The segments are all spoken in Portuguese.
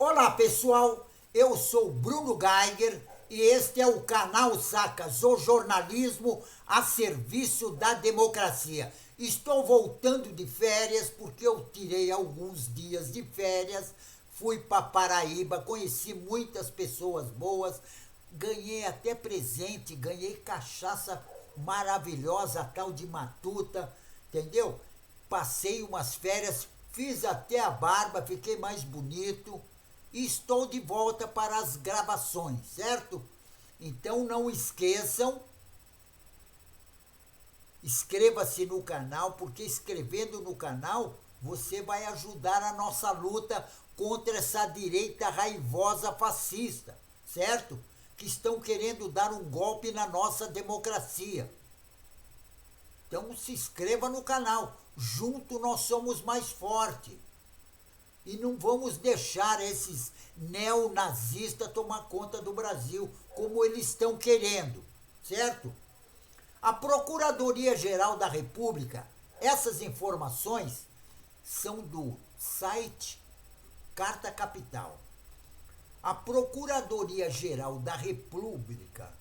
Olá pessoal, eu sou Bruno Geiger e este é o canal Sacas, o jornalismo a serviço da democracia. Estou voltando de férias porque eu tirei alguns dias de férias, fui para Paraíba, conheci muitas pessoas boas, ganhei até presente, ganhei cachaça maravilhosa, tal de Matuta, entendeu? Passei umas férias, fiz até a barba, fiquei mais bonito e estou de volta para as gravações, certo? Então não esqueçam, inscreva-se no canal, porque escrevendo no canal você vai ajudar a nossa luta contra essa direita raivosa fascista, certo? Que estão querendo dar um golpe na nossa democracia. Então se inscreva no canal, junto nós somos mais fortes. E não vamos deixar esses neonazistas tomar conta do Brasil, como eles estão querendo, certo? A Procuradoria-Geral da República, essas informações são do site Carta Capital. A Procuradoria-Geral da República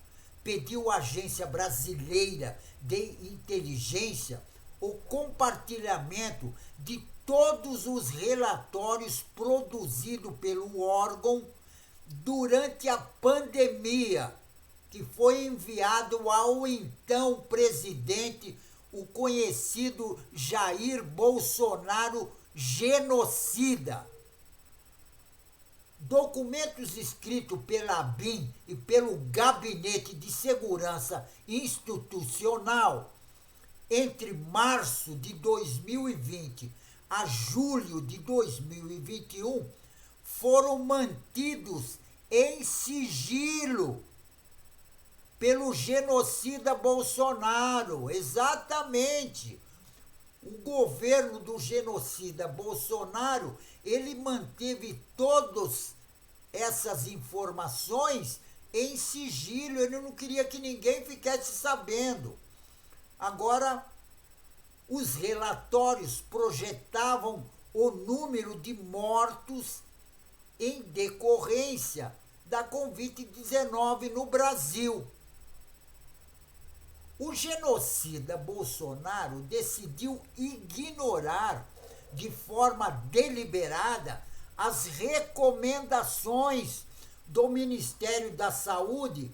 pediu à Agência Brasileira de Inteligência o compartilhamento de todos os relatórios produzidos pelo órgão durante a pandemia, que foi enviado ao então presidente, o conhecido Jair Bolsonaro genocida. Documentos escritos pela ABIN e pelo Gabinete de Segurança Institucional entre março de 2020 a julho de 2021 foram mantidos em sigilo pelo genocida Bolsonaro. Exatamente. O governo do genocida Bolsonaro, ele manteve todas essas informações em sigilo. Ele não queria que ninguém ficasse sabendo. Agora, os relatórios projetavam o número de mortos em decorrência da Covid-19 no Brasil. O genocida Bolsonaro decidiu ignorar de forma deliberada as recomendações do Ministério da Saúde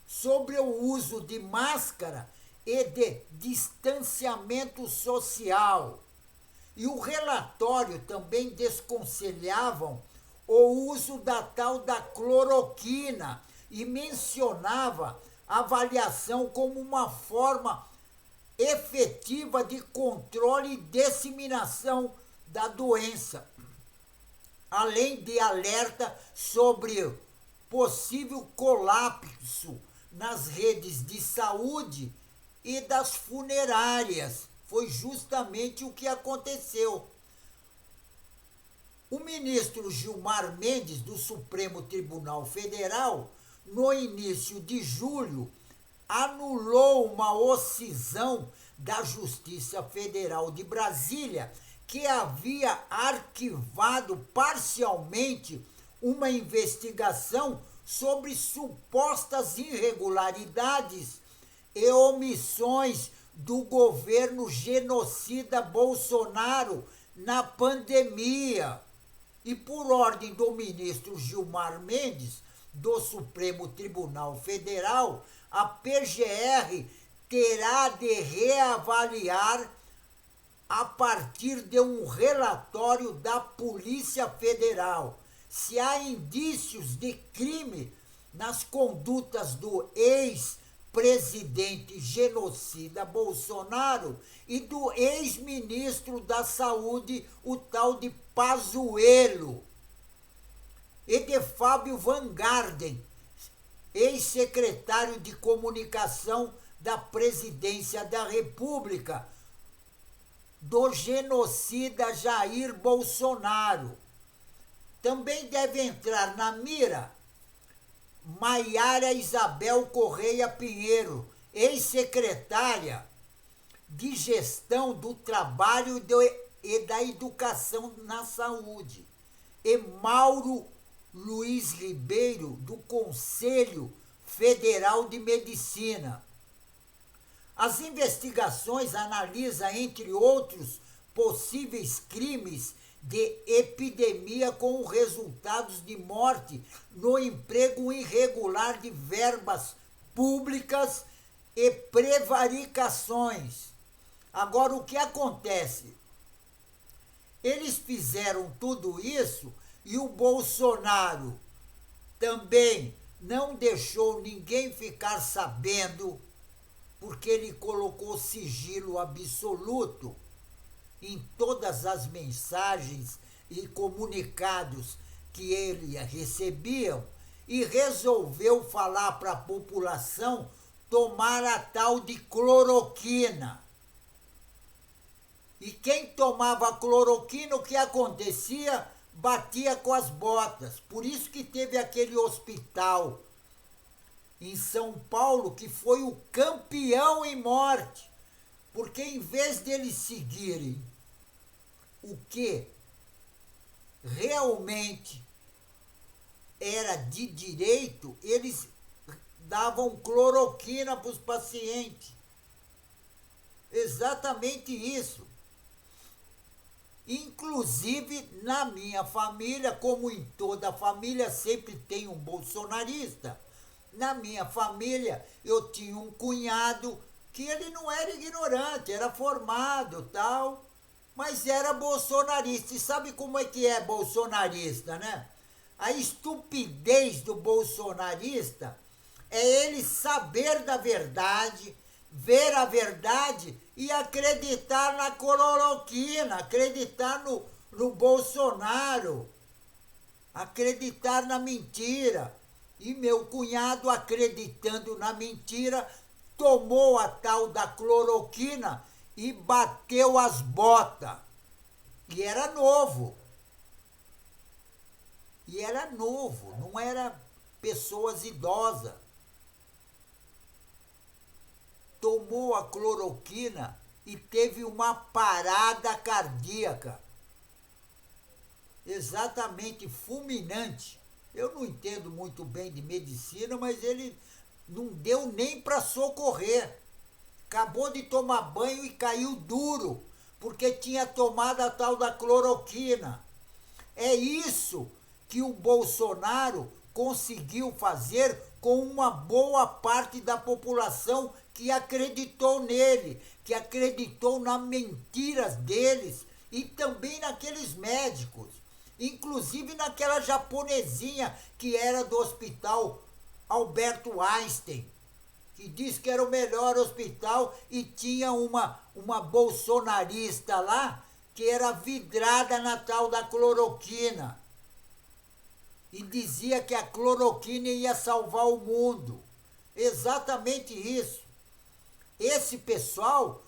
sobre o uso de máscara e de distanciamento social. E o relatório também desconselhavam o uso da tal da cloroquina e mencionava a avaliação como uma forma efetiva de controle e disseminação da doença, além de alerta sobre possível colapso nas redes de saúde e das funerárias. Foi justamente o que aconteceu. O ministro Gilmar Mendes, do Supremo Tribunal Federal, no início de julho, anulou uma decisão da Justiça Federal de Brasília que havia arquivado parcialmente uma investigação sobre supostas irregularidades e omissões do governo genocida Bolsonaro na pandemia. E por ordem do ministro Gilmar Mendes, do Supremo Tribunal Federal, a PGR terá de reavaliar a partir de um relatório da Polícia Federal se há indícios de crime nas condutas do ex-presidente genocida Bolsonaro e do ex-ministro da Saúde, o tal de Pazuello, e de Fábio Van Garden, ex-secretário de Comunicação da Presidência da República, do genocida Jair Bolsonaro. Também deve entrar na mira Maiara Isabel Correia Pinheiro, ex-secretária de Gestão do Trabalho e da Educação na Saúde, e Mauro Luiz Ribeiro, do Conselho Federal de Medicina. As investigações analisam, entre outros possíveis crimes de epidemia com resultados de morte no emprego irregular de verbas públicas e prevaricações. Agora, o que acontece? Eles fizeram tudo isso e o Bolsonaro também não deixou ninguém ficar sabendo, porque ele colocou sigilo absoluto em todas as mensagens e comunicados que ele recebia e resolveu falar para a população tomar a tal de cloroquina. E quem tomava cloroquina, o que acontecia? Batia com as botas. Por isso que teve aquele hospital em São Paulo que foi o campeão em morte. Porque em vez deles seguirem o que realmente era de direito, eles davam cloroquina para os pacientes. Exatamente isso. Inclusive, na minha família, como em toda família, sempre tem um bolsonarista. Na minha família, eu tinha um cunhado que ele não era ignorante, era formado tal, mas era bolsonarista. E sabe como é que é bolsonarista, né? A estupidez do bolsonarista é ele saber da verdade, ver a verdade e acreditar na cloroquina, acreditar no Bolsonaro, acreditar na mentira. E meu cunhado, acreditando na mentira, tomou a tal da cloroquina e bateu as botas. E era novo. E era novo, não era pessoas idosas. Tomou a cloroquina e teve uma parada cardíaca. Exatamente fulminante. Eu não entendo muito bem de medicina, mas ele não deu nem para socorrer. Acabou de tomar banho e caiu duro, porque tinha tomado a tal da cloroquina. É isso que o Bolsonaro conseguiu fazer com uma boa parte da população que acreditou nele, que acreditou nas mentiras deles e também naqueles médicos, inclusive naquela japonesinha que era do hospital Alberto Einstein, que diz que era o melhor hospital e tinha uma bolsonarista lá que era vidrada na tal da cloroquina. E dizia que a cloroquina ia salvar o mundo. Exatamente isso. Esse pessoal,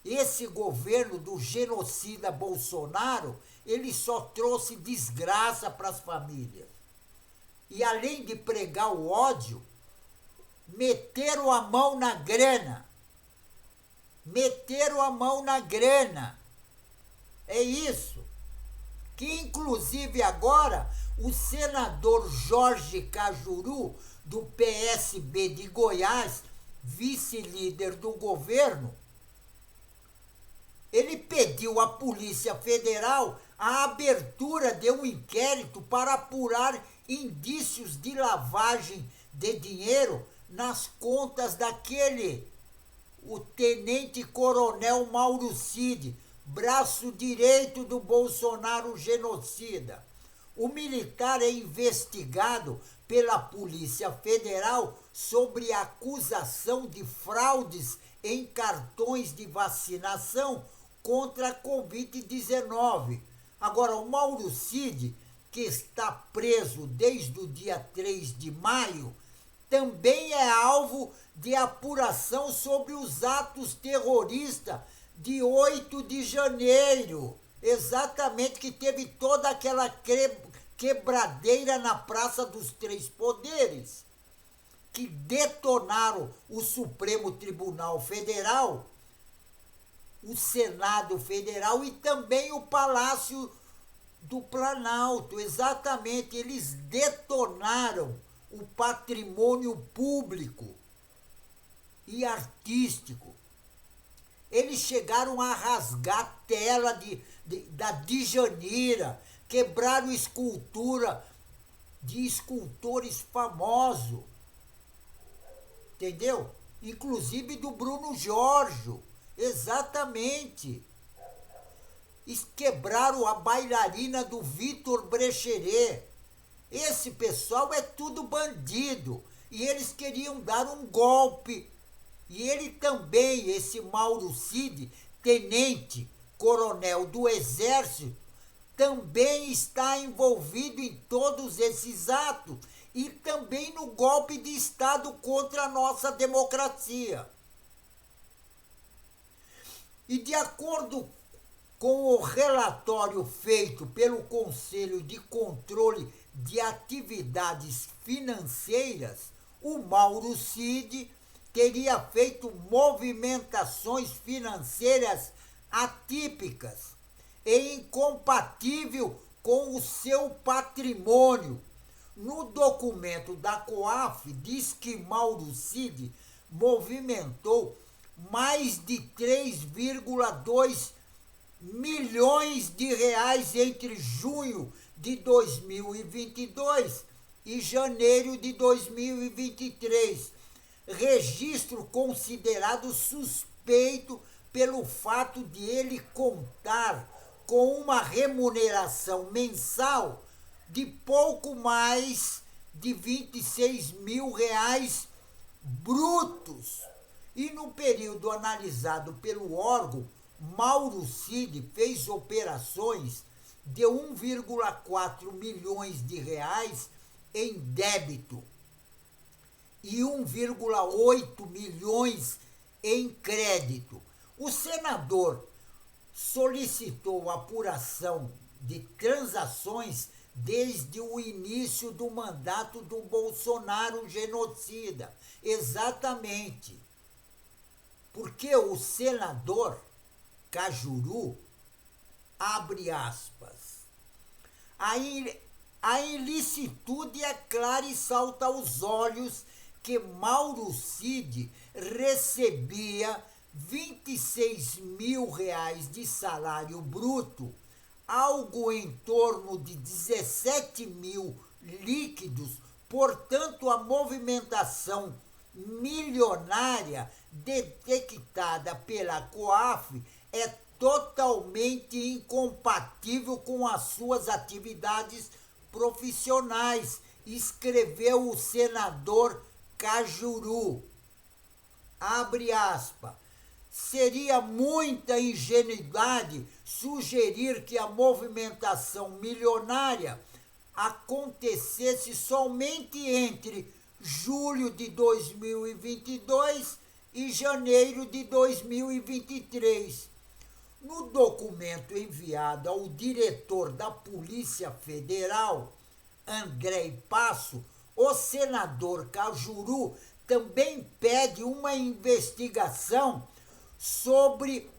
esse governo do genocida Bolsonaro, ele só trouxe desgraça para as famílias. E além de pregar o ódio, meteram a mão na grana. Meteram a mão na grana. É isso. Que inclusive agora o senador Jorge Cajuru, do PSB de Goiás, vice-líder do governo, ele pediu à Polícia Federal a abertura de um inquérito para apurar indícios de lavagem de dinheiro nas contas o tenente-coronel Mauro Cid, braço direito do Bolsonaro genocida. O militar é investigado pela Polícia Federal sobre acusação de fraudes em cartões de vacinação contra a Covid-19. Agora, o Mauro Cid, que está preso desde o dia 3 de maio, também é alvo de apuração sobre os atos terroristas de 8 de janeiro. Exatamente, que teve toda aquela quebradeira na Praça dos Três Poderes, que detonaram o Supremo Tribunal Federal, o Senado Federal e também o Palácio do Planalto, exatamente. Eles detonaram o patrimônio público e artístico. Eles chegaram a rasgar tela da Djanira, quebraram escultura de escultores famosos, entendeu? Inclusive do Bruno Jorge, exatamente. Quebraram a bailarina do Vitor Brecheret. Esse pessoal é tudo bandido. E eles queriam dar um golpe. E ele também, esse Mauro Cid, tenente coronel do Exército, também está envolvido em todos esses atos e também no golpe de Estado contra a nossa democracia. E de acordo com o relatório feito pelo Conselho de Controle de Atividades Financeiras, o Mauro Cid teria feito movimentações financeiras atípicas e incompatível com o seu patrimônio. No documento da COAF, diz que Mauro Cid movimentou mais de 3,2 milhões de reais entre junho de 2022 e janeiro de 2023. Registro considerado suspeito pelo fato de ele contar com uma remuneração mensal de pouco mais de 26 mil reais brutos. E no período analisado pelo órgão, Mauro Cid fez operações de 1,4 milhões de reais em débito e 1,8 milhões em crédito. O senador solicitou apuração de transações desde o início do mandato do Bolsonaro genocida. Exatamente. Porque o senador Cajuru, abre aspas, a ilicitude é clara e salta aos olhos que Mauro Cid recebia 26 mil reais de salário bruto, algo em torno de 17 mil líquidos, portanto a movimentação milionária detectada pela COAF é totalmente incompatível com as suas atividades profissionais, escreveu o senador Cajuru. Abre aspas. Seria muita ingenuidade sugerir que a movimentação milionária acontecesse somente entre julho de 2022 e janeiro de 2023. No documento enviado ao diretor da Polícia Federal, André Passo, o senador Cajuru também pede uma investigação sobre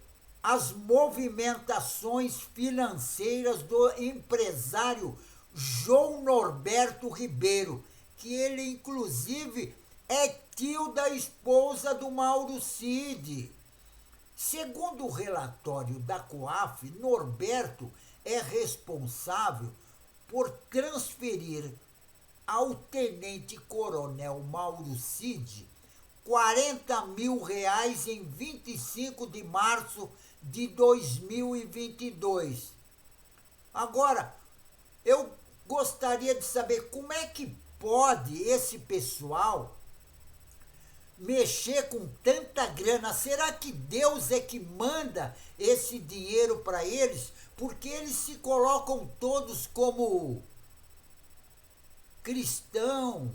as movimentações financeiras do empresário João Norberto Ribeiro, que ele inclusive é tio da esposa do Mauro Cid. Segundo o relatório da COAF, Norberto é responsável por transferir ao tenente-coronel Mauro Cid 40 mil reais em 25 de março de 2022. Agora, eu gostaria de saber como é que pode esse pessoal mexer com tanta grana. Será que Deus é que manda esse dinheiro para eles? Porque eles se colocam todos como cristão,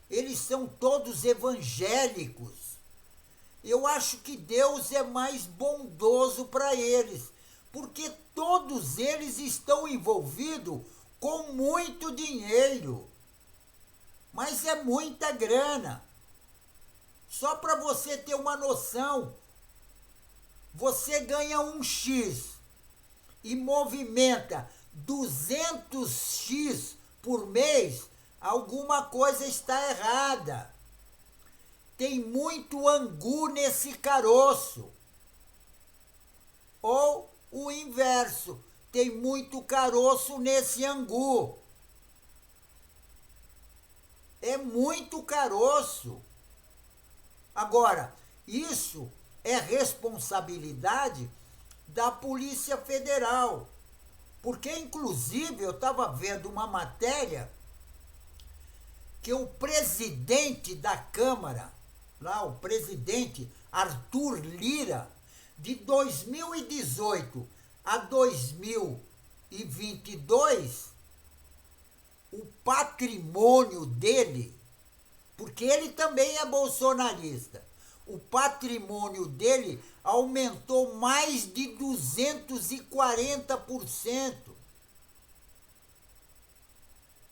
eles são todos evangélicos. Eu acho que Deus é mais bondoso para eles, porque todos eles estão envolvidos com muito dinheiro. Mas é muita grana. Só para você ter uma noção, você ganha um X e movimenta 200x por mês, alguma coisa está errada. Tem muito angu nesse caroço. Ou o inverso, tem muito caroço nesse angu. É muito caroço. Agora, isso é responsabilidade da Polícia Federal. Porque, inclusive, eu estava vendo uma matéria que o presidente da Câmara, lá o presidente Arthur Lira, de 2018 a 2022, o patrimônio dele, porque ele também é bolsonarista, o patrimônio dele aumentou mais de 240%.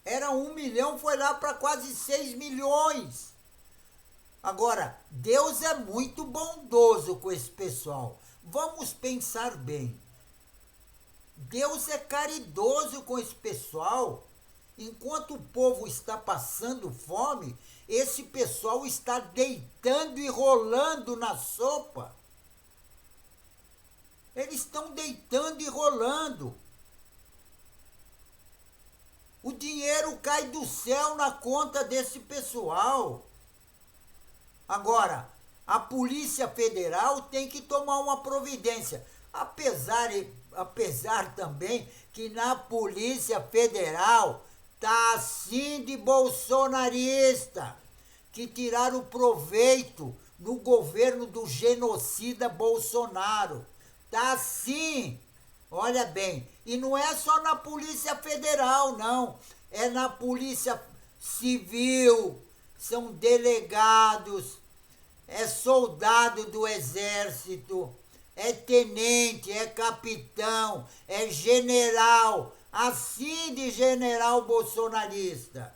Era 1 milhão, foi lá para quase 6 milhões. Agora, Deus é muito bondoso com esse pessoal. Vamos pensar bem. Deus é caridoso com esse pessoal. Enquanto o povo está passando fome, esse pessoal está deitando e rolando na sopa. Eles estão deitando e rolando. O dinheiro cai do céu na conta desse pessoal. Agora, a Polícia Federal tem que tomar uma providência. Apesar também que na Polícia Federal tá assim de bolsonarista, que tiraram proveito no governo do genocida Bolsonaro. Tá assim. Olha bem, e não é só na Polícia Federal, não. É na Polícia Civil, são delegados, é soldado do Exército, é tenente, é capitão, é general, assim de general bolsonarista,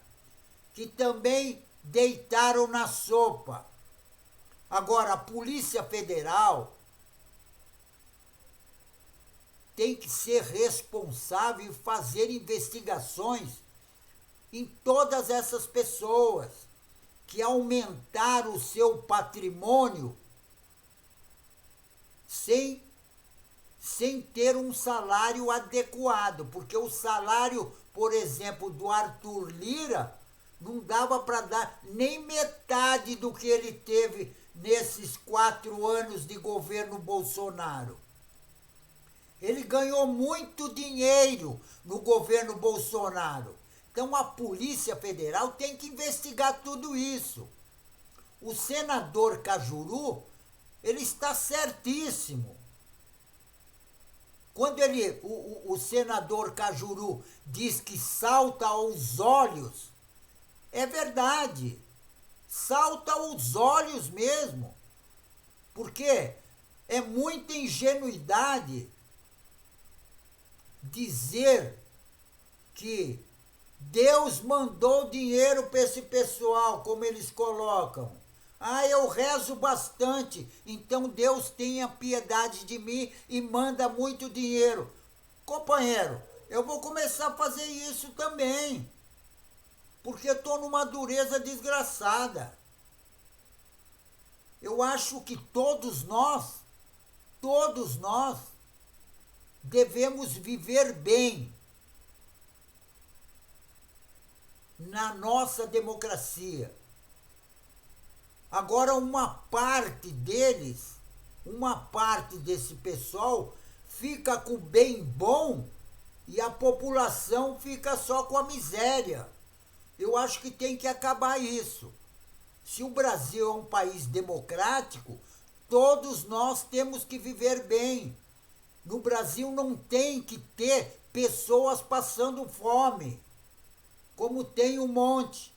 que também deitaram na sopa. Agora, a Polícia Federal tem que ser responsável e fazer investigações em todas essas pessoas que aumentaram o seu patrimônio sem ter um salário adequado, porque o salário, por exemplo, do Arthur Lira não dava para dar nem metade do que ele teve nesses 4 anos de governo Bolsonaro. Ele ganhou muito dinheiro no governo Bolsonaro. Então a Polícia Federal tem que investigar tudo isso. O senador Cajuru, ele está certíssimo. Quando o senador Cajuru diz que salta aos olhos, é verdade. Salta aos olhos mesmo. Porque é muita ingenuidade dizer que Deus mandou dinheiro para esse pessoal, como eles colocam. Ah, eu rezo bastante, então Deus tenha piedade de mim e manda muito dinheiro. Companheiro, eu vou começar a fazer isso também, porque estou numa dureza desgraçada. Eu acho que todos nós, devemos viver bem na nossa democracia. Agora, uma parte desse pessoal fica com o bem bom e a população fica só com a miséria. Eu acho que tem que acabar isso. Se o Brasil é um país democrático, todos nós temos que viver bem. No Brasil não tem que ter pessoas passando fome, como tem um monte.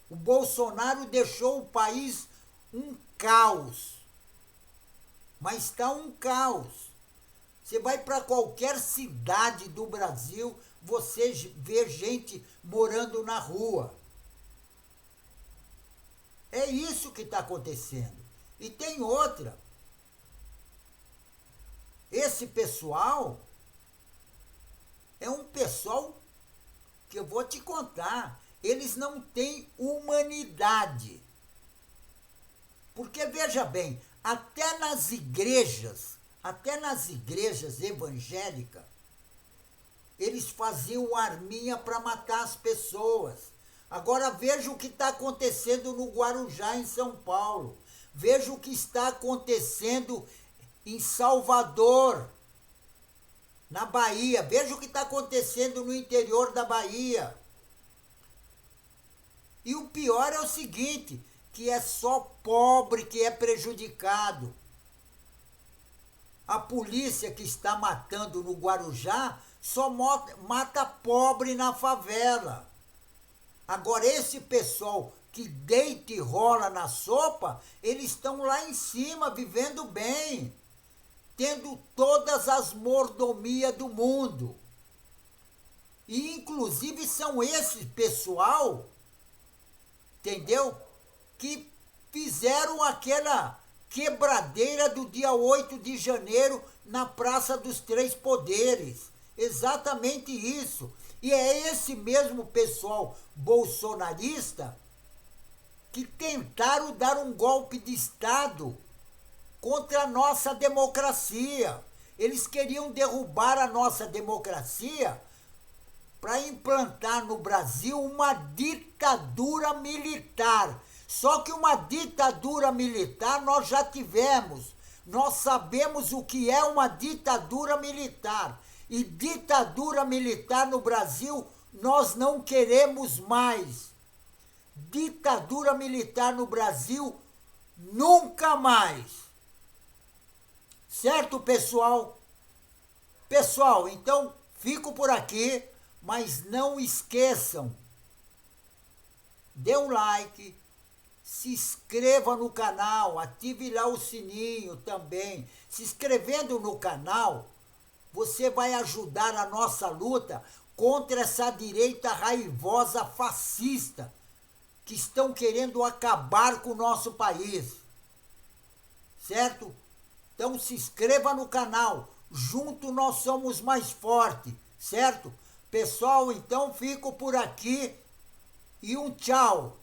O Bolsonaro deixou o país um caos. Mas está um caos. Você vai para qualquer cidade do Brasil, você vê gente morando na rua. É isso que está acontecendo. E tem outra. Esse pessoal é um pessoal que eu vou te contar, eles não têm humanidade. Porque, veja bem, até nas igrejas evangélicas, eles faziam arminha para matar as pessoas. Agora veja o que está acontecendo no Guarujá, em São Paulo. Veja o que está acontecendo em Salvador, na Bahia. Veja o que está acontecendo no interior da Bahia. E o pior é o seguinte, que é só pobre que é prejudicado. A polícia que está matando no Guarujá só mata pobre na favela. Agora, esse pessoal que deita e rola na sopa, eles estão lá em cima, vivendo bem, tendo todas as mordomias do mundo. E, inclusive, são esse pessoal, entendeu? Que fizeram aquela quebradeira do dia 8 de janeiro na Praça dos Três Poderes. Exatamente isso. E é esse mesmo pessoal bolsonarista que tentaram dar um golpe de Estado contra a nossa democracia. Eles queriam derrubar a nossa democracia para implantar no Brasil uma ditadura militar. Só que uma ditadura militar nós já tivemos. Nós sabemos o que é uma ditadura militar. E ditadura militar no Brasil nós não queremos mais. Ditadura militar no Brasil nunca mais. Certo, pessoal? Pessoal, então fico por aqui, mas não esqueçam. Dê um like, se inscreva no canal, ative lá o sininho também. Se inscrevendo no canal, você vai ajudar a nossa luta contra essa direita raivosa fascista que estão querendo acabar com o nosso país. Certo? Então se inscreva no canal. Junto nós somos mais fortes. Certo? Pessoal, então fico por aqui e um tchau.